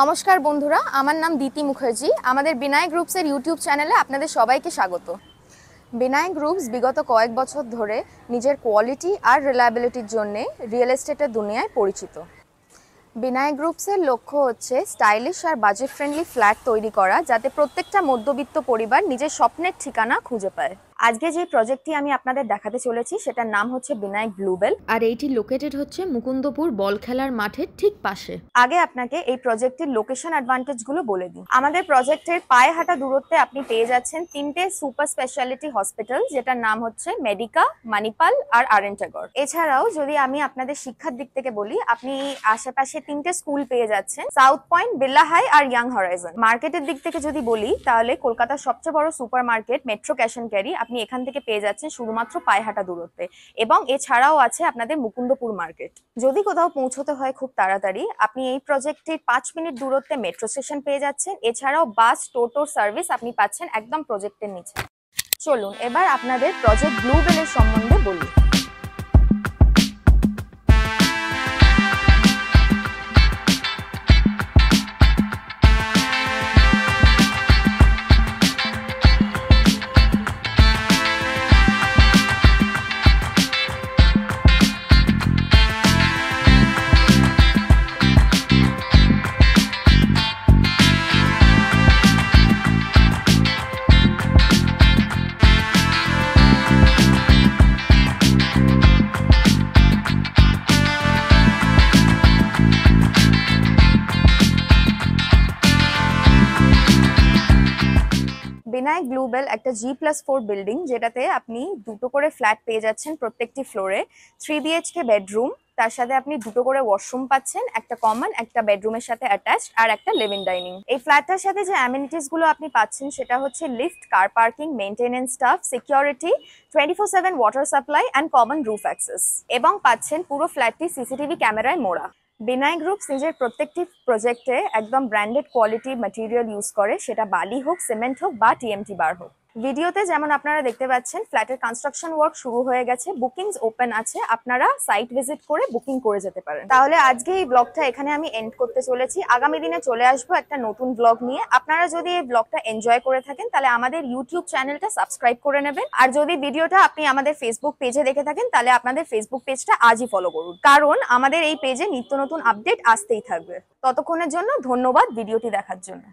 নমস্কার বন্ধুরা, আমার নাম দীতি মুখার্জি। আমাদের বিনায়ক গ্রুপসের ইউটিউব চ্যানেলে আপনাদের সবাইকে স্বাগত। বিনায়ক গ্রুপস বিগত কয়েক বছর ধরে নিজের কোয়ালিটি আর রিলায়েবিলিটির জন্য রিয়েল এস্টেটের দুনিয়ায় পরিচিত। বিনায়ক গ্রুপসের লক্ষ্য হচ্ছে স্টাইলিশ আর বাজেট ফ্রেন্ডলি ফ্ল্যাট তৈরি করা, যাতে প্রত্যেকটা মধ্যবিত্ত পরিবার নিজের স্বপ্নের ঠিকানা খুঁজে পায়। আজকে যে প্রজেক্টটি আমি আপনাদের দেখাতে চলেছি সেটার নাম হচ্ছে বিনায়ক ব্লুবেল, আর এইটি লোকেটেড হচ্ছে মুকুন্দপুর বল খেলার মাঠের ঠিক পাশে। আগে আপনাকে এই প্রজেক্টের লোকেশন অ্যাডভান্টেজগুলো বলে দিই। আমাদের প্রজেক্টের পায়ে হাঁটা দূরত্বে আপনি পেয়ে যাচ্ছেন তিনটে সুপার স্পেশালিটি হসপিটাল, যেটার নাম হচ্ছে মেডিকা, মানিপাল আর আরেন্টাগর। এছাড়াও যদি আমি আপনাদের শিক্ষার দিক থেকে বলি, আপনি আশেপাশে তিনটে স্কুল পেয়ে যাচ্ছেন, সাউথ পয়েন্ট, বিড়লা হাই আর ইয়াং হরাইজন। মার্কেটের দিক থেকে যদি বলি, তাহলে কলকাতার সবচেয়ে বড় super market Metro Cash and Carry আপনি এখান থেকে পেয়ে যাচ্ছেন শুধুমাত্র পায়ে হাঁটা দূরত্বে, এবং এছাড়াও আছে আপনাদের মুকুন্দপুর মার্কেট। যদি কোথাও পৌঁছতে হয় খুব তাড়াতাড়ি, আপনি এই প্রজেক্টের 5 মিনিট দূরত্বে মেট্রো স্টেশন পেয়ে যাচ্ছেন। এছাড়াও বাস, টোটো সার্ভিস আপনি পাচ্ছেন একদম প্রজেক্টের নিচে। চলুন এবার আপনাদের প্রজেক্ট ব্লুবেলের সম্বন্ধে বলি। বিনায়ক ব্লুবেল একটা G+4 বিল্ডিং, যেটাতে আপনি দুটো করে ফ্ল্যাট পেয়ে যাচ্ছেন প্রত্যেকটি ফ্লোরে। 3 BHK বেডরুম, তার সাথে আপনি দুটো করে ওয়াশরুম পাচ্ছেন, একটা কমন, একটা বেডরুমের সাথে অ্যাটাচড, আর একটা লিভিং ডাইনিং। এই ফ্ল্যাটটার সাথে যে অ্যামিনিটিস গুলো আপনি পাচ্ছেন সেটা হচ্ছে lift, car parking, maintenance staff, security, 24/7 water supply and common roof access, এবং পাচ্ছেন পুরো ফ্ল্যাটটি সিসিটিভি ক্যামেরায় মোড়া। বিনায়ক গ্রুপস নিজের প্রত্যেকটি প্রজেক্টে একদম ব্র্যান্ডেড কোয়ালিটি ম্যাটেরিয়াল ইউজ করে, সেটা বালি হোক, সিমেন্ট হোক বা TMT বার হোক। ভিডিওতে যেমন আপনারা দেখতে পাচ্ছেন, ফ্ল্যাটের কনস্ট্রাকশন ওয়ার্ক শুরু হয়ে গেছে, বুকিংস ওপেন আছে, আপনারা সাইট ভিজিট করে বুকিং করে যেতে পারেন। তাহলে আজকে এই ব্লগটা এখানে আমি এন্ড করতে চলেছি। আগামী দিনে চলে আসবো একটা নতুন ব্লগ নিয়ে। আপনারা যদি এই ব্লগটা এনজয় করে থাকেন, তাহলে আমাদের ইউটিউব চ্যানেলটা সাবস্ক্রাইব করে নেবেন। আর যদি ভিডিওটা আপনি আমাদের ফেসবুক পেজে দেখে থাকেন, তাহলে আপনাদের ফেসবুক পেজটা আজই ফলো করুন, কারণ আমাদের এই পেজে নিত্য নতুন আপডেট আসতেই থাকবে। ততক্ষণের জন্য ধন্যবাদ ভিডিওটি দেখার জন্য।